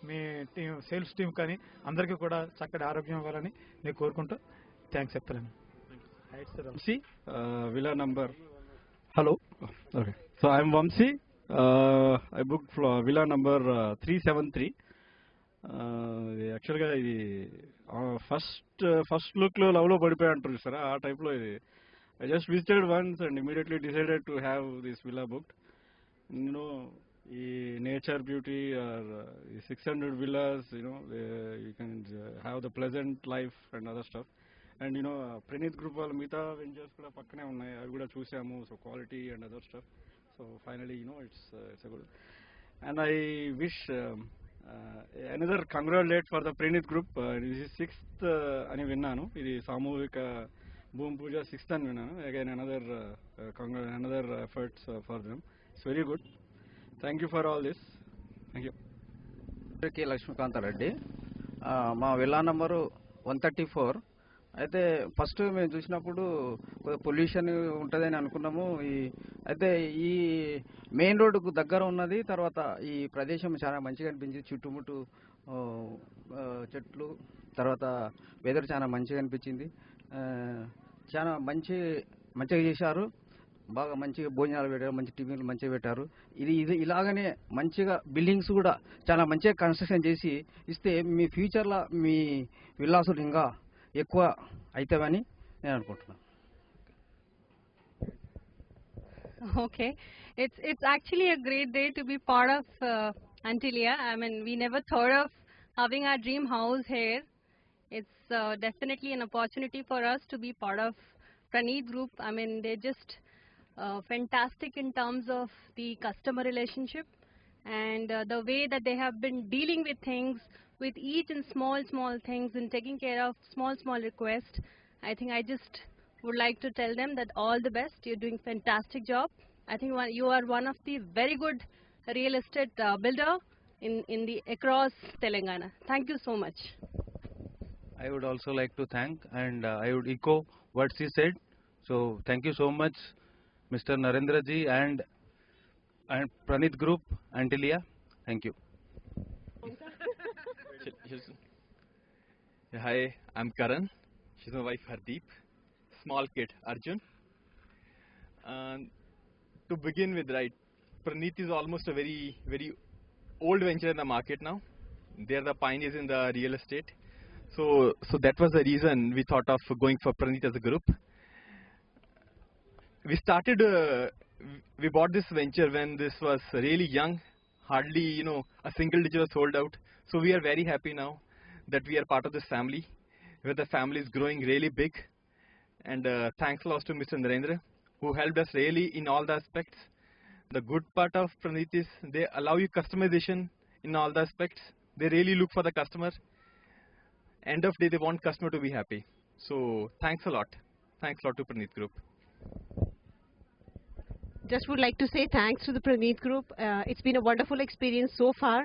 మీ team sales team కానీ అందరికీ కూడా చక్కటి ఆరోగ్యం ఇవ్వాలని నేను కోరుకుంటూ థ్యాంక్స్ చెప్తాను. Vamsi, villa number. Hello. Okay. So I'm Vamsi. I booked villa number 373. Actually, ఇది ఫస్ట్ లుక్ లో లవ్ లో పడిపోయి అంటారు సార్, ఆ టైప్ లో ఇది. I just visited once and immediately decided to have this villa booked. ఈ nature beauty are 600 villas, you can have the pleasant life and other stuff. And Pranith Group వాళ్ళ మిగతా ventures కూడా పక్కనే ఉన్నాయి, అవి కూడా చూసాము. So quality and other stuff. So finally it's good. And I wish another congratulate for the Praneeth group. ఇది 6th అని విన్నాను, ఇది సామూహిక భూమి పూజ 6th అని విన్నాను. Again another efforts for them. It's very good. Thank you for all this. Thank you. K Lakshmikantha Reddy, మా villa number 134. అయితే ఫస్ట్ మేము చూసినప్పుడు పొల్యూషన్ ఉంటుందని అనుకున్నాము. అయితే ఈ మెయిన్ రోడ్డుకు దగ్గర ఉన్నది. తర్వాత ఈ ప్రదేశం చాలా మంచిగా అనిపించింది, చుట్టుముట్టు చెట్లు, తర్వాత వెదర్ చాలా మంచిగా అనిపించింది. చాలా మంచిగా చేశారు, బాగా మంచిగా భోజనాలు పెట్టారు, మంచి టిఫిన్లు మంచిగా పెట్టారు. ఇది ఇలాగనే మంచిగా బిల్డింగ్స్ కూడా చాలా మంచిగా కన్స్ట్రక్షన్ చేసి ఇస్తే మీ ఫ్యూచర్లో మీ విల్లాసులు ఇంకా ఎక్కువ అవుతామని నేను అనుకుంటున్నాను. Okay, it's actually a great day to be part of Antilia. I mean, we never thought of having our dream house here. It's definitely an opportunity for us to be part of Pranith Group. I mean, they're just fantastic in terms of the customer relationship and the way that they have been dealing with things, with each and small things, and taking care of small requests. I think I just would like to tell them that all the best. You're doing fantastic job. I think you are one of the very good real estate builder in the across Telangana. Thank you so much. I would also like to thank, and I would echo what she said. So thank you so much, Mr. Narendra ji and Pranith Group, Antilia. Thank you. Hi, I'm Karan. She's my wife Hardeep. Small kid Arjun. To begin with, right, Pranith is almost a very old venture in the market now. They are the pioneers in the real estate. So that was the reason we thought of going for Pranith as a group. We bought this venture when this was really young. Hardly, a single digit was sold out. So we are very happy now that we are part of this family, where the family is growing really big. And thanks a lot to Mr. Narendra, who helped us really in all the aspects. The good part of Pranith is they allow you customization in all the aspects. They really look for the customer. End of day, they want customer to be happy. So thanks a lot. Thanks a lot to Pranith Group. Just would like to say thanks to the Pranith Group. It's been a wonderful experience so far,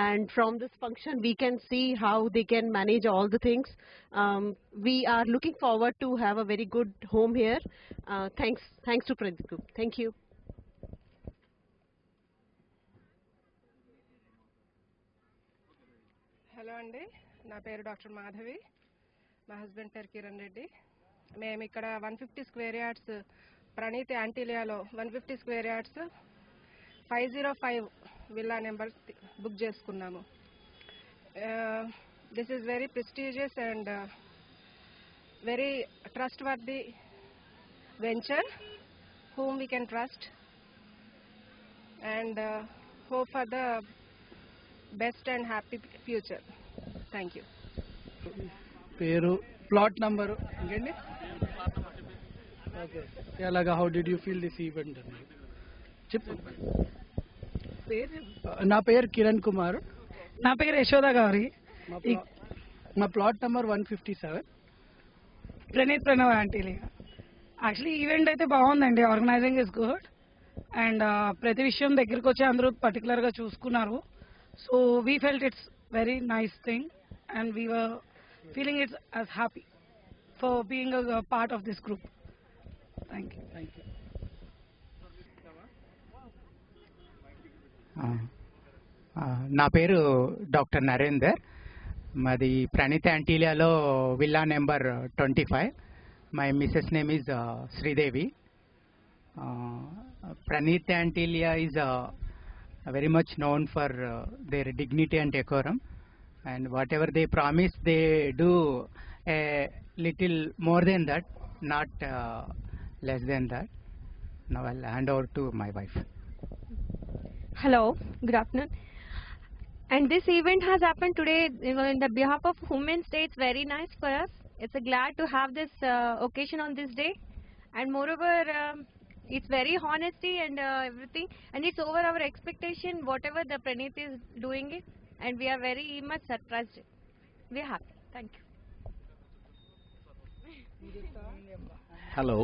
and from this function we can see how they can manage all the things. We are looking forward to have a very good home here. Thanks to Pranith Group. Thank you. Hello అండి, నా పేరు doctor Madhavi, మా husband పేరు కిరణ్ రెడ్డి. మేము ఇక్కడ 150 square yards Pranith యాంటిలియాలో 150 square yards 505 villa number book చేసుకున్నాము. This is very prestigious and very trustworthy venture whom we can trust and hope for the best and happy future. Thank you. పేరు plot number ఇంకేంటి okay ఎలాగా how did you feel this event అని చెప్పు. నా పేరు కిరణ్ కుమార్. నా పేరు యశోద గౌరి. మా plot number 157. Pranav Antilia. Actually event అయితే బాగుందండి, ఆర్గనైజింగ్ ఇస్ గుడ్ అండ్ ప్రతి విషయం దగ్గరికి వచ్చి అందరూ పర్టికులర్గా చూసుకున్నారు. So we felt it's very nice thing and we were feeling it's as happy for being a part of this group. Thank you. Thank you. నా పేరు డాక్టర్ నరేందర్. మాది ప్రణీత్ యాంటీలియాలో villa number 25. My Mrs name is Sridevi. Pranith Antilia is very much known for their dignity and decorum, and whatever they promise, they do a little more than that, not less than that. Now I'll hand over to my wife. Hello, good afternoon. And this event has happened today in the behalf of Women's Day. It's very nice for us. It's glad to have this occasion on this day, and moreover, it's very honesty and everything, and it's over our expectation. Whatever the Pranith is doing it, and we are very much surprised. We are happy. Thank you. Hello,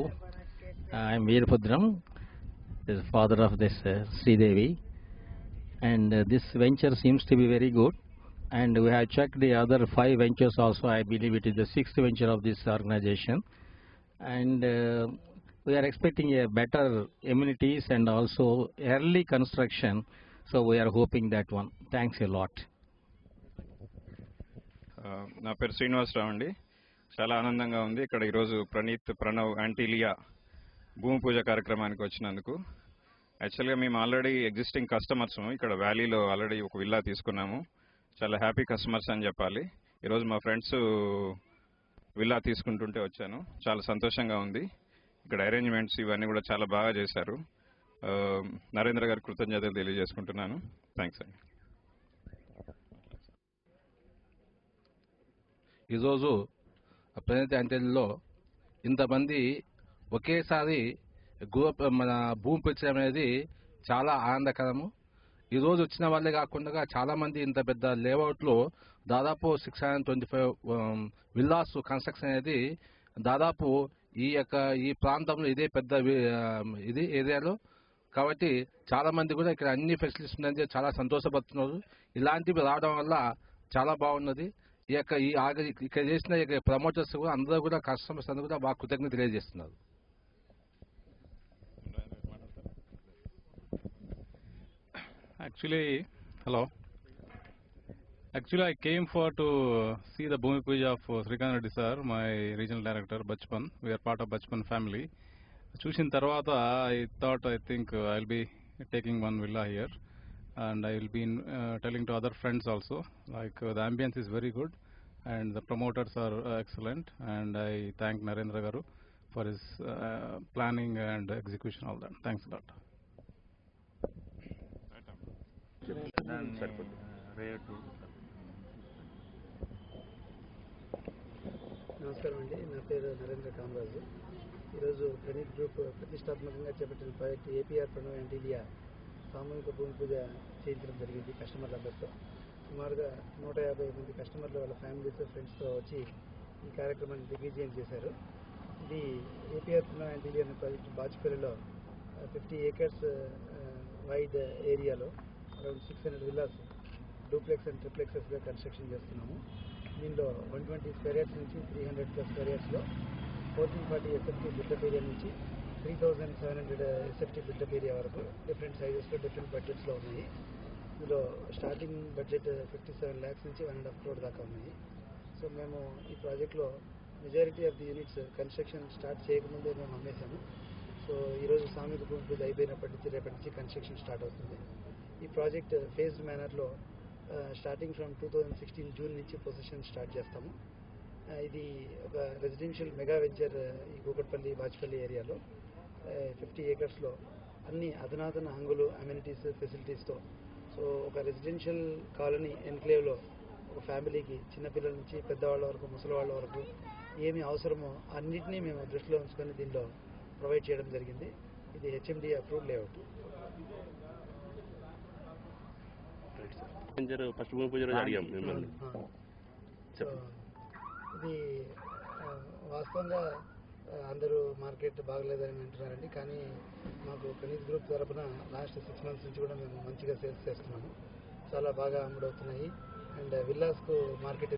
I'm Veerabhadram, the father of this Sridevi, and this venture seems to be very good, and we have checked the other 5 ventures also. I believe it is the 6th venture of this organization, and we are expecting a better amenities and also early construction, so we are hoping that one. Thanks a lot. నా పేరు శ్రీనివాసరావు అండి. చాలా ఆనందంగా ఉంది ఇక్కడ ఈరోజు ప్రణవ్ యాంటీలియా భూమి పూజ కార్యక్రమానికి వచ్చినందుకు. యాక్చువల్గా మేము ఆల్రెడీ ఎగ్జిస్టింగ్ కస్టమర్స్ ఇక్కడ వ్యాలీలో ఆల్రెడీ ఒక విల్లా తీసుకున్నాము. చాలా హ్యాపీ కస్టమర్స్ అని చెప్పాలి. ఈరోజు మా ఫ్రెండ్స్ విల్లా తీసుకుంటుంటే వచ్చాను. చాలా సంతోషంగా ఉంది. ఇక్కడ అరేంజ్మెంట్స్ ఇవన్నీ కూడా చాలా బాగా చేశారు. నరేంద్ర గారి కృతజ్ఞతలు తెలియజేసుకుంటున్నాను. థ్యాంక్స్ అండి. ఈరోజు ప్రణీత్ యాంటీలియాలో ఇంతమంది ఒకేసారి మన భూమి పూజ అనేది చాలా ఆనందకరము. ఈరోజు వచ్చిన వాళ్ళే కాకుండా చాలామంది ఇంత పెద్ద లేఅవుట్లో దాదాపు 625 విల్లాస్ కన్స్ట్రక్షన్ అనేది దాదాపు ఈ ప్రాంతంలో ఇదే పెద్ద ఇది ఏరియాలో. కాబట్టి చాలా మంది కూడా ఇక్కడ అన్ని ఫెసిలిటీస్ ఉన్నది చాలా సంతోషపడుతున్నారు. ఇలాంటివి రావడం వల్ల చాలా బాగున్నది. ఇక్కడ చేసిన ప్రమోటర్స్ కూడా అందరూ కూడా కస్టమర్స్ అందరూ కూడా బాగా కృతజ్ఞత తెలియజేస్తున్నారు. Actually, I came to see the Bhumi Puja of Srikanth Reddy sir, my regional director, Bachpan. We are part of Bachpan family. Chushin tarvata, I think I'll be taking one villa here, and I will be telling to other friends also. Like the ambience is very good, and the promoters are excellent, and I thank Narendra Garu for his planning and execution, all that. Thanks a lot. నమస్కారం అండి. నా పేరు నరేంద్ర కామరాజు. ఈరోజు Praneeth group ప్రతిష్టాత్మకంగా చేపట్టిన project APR Pranav యాంటీలియా సామూహిక భూమి పూజ చేయించడం జరిగింది కస్టమర్లందరితో. సుమారుగా 150 మంది కస్టమర్లు వాళ్ళ ఫ్యామిలీస్ ఫ్రెండ్స్తో వచ్చి ఈ కార్యక్రమాన్ని దిగ్విజయం చేశారు. ఇది ఏపీఆర్ ప్రణవ్ యాంటీలియా అనే ప్రాజెక్టు బాచుపల్లిలో 50 acres వైడ్ ఏరియాలో అరౌండ్ 600 విల్లాస్ డూప్లెక్స్ అండ్ ట్రిప్లెక్సెస్గా కన్స్ట్రక్షన్ చేస్తున్నాము. దీనిలో 120 స్క్వేర్ యార్డ్స్ నుంచి 300+ స్క్వేర్ యార్డ్స్లో 1440 ఎస్ఎఫ్టీ బిల్డప్ ఏరియా నుంచి 3700 ఎస్ఎఫ్టీ బిల్డప్ ఏరియా వరకు డిఫరెంట్ సైజెస్లో డిఫరెంట్ బడ్జెట్స్లో ఉన్నాయి. ఇందులో స్టార్టింగ్ బడ్జెట్ 57 lakhs నుంచి 1.5 crore దాకా ఉన్నాయి. సో మేము ఈ ప్రాజెక్ట్లో majority of the units construction start చేయకముందే మేము అమ్మేశాము. సో ఈరోజు సామూహిక భూమి పూజ అయిపోయినప్పటి నుంచి రేపటి నుంచి కన్స్ట్రక్షన్ స్టార్ట్ అవుతుంది. ఈ ప్రాజెక్ట్ ఫేజ్డ్ మేనర్లో స్టార్టింగ్ ఫ్రమ్ 2016 జూన్ నుంచి పొజిషన్ స్టార్ట్ చేస్తాము. ఇది ఒక రెసిడెన్షియల్ మెగా వెంచర్ ఈ కూకట్పల్లి బాచుపల్లి ఏరియాలో 50 acresలో అన్ని అధునాతన హంగులు అమ్యూనిటీస్ ఫెసిలిటీస్తో. సో ఒక రెసిడెన్షియల్ కాలనీ ఎన్క్లేవ్లో ఒక ఫ్యామిలీకి చిన్నపిల్లల నుంచి పెద్దవాళ్ళ వరకు ముసలివాళ్ళ వరకు ఏమి అవసరమో అన్నింటినీ మేము దృష్టిలో ఉంచుకొని దీనిలో ప్రొవైడ్ చేయడం జరిగింది. ఇది హెచ్ఎండి అప్రూవ్డ్ లేఅవుట్. ఫస్ట్ భూమి పూజ రోజు అడిగాం మిమ్మల్ని. ఇది వాస్తవంగా అందరూ మార్కెట్ బాగలేదని అంటున్నారండి. కానీ మాకు ప్రణీత్ గ్రూప్ తరఫున లాస్ట్ 6 months నుంచి కూడా మేము మంచిగా సేల్స్ చేస్తున్నాము. చాలా బాగా అమ్ముడవుతున్నాయి. And విల్లాస్కు market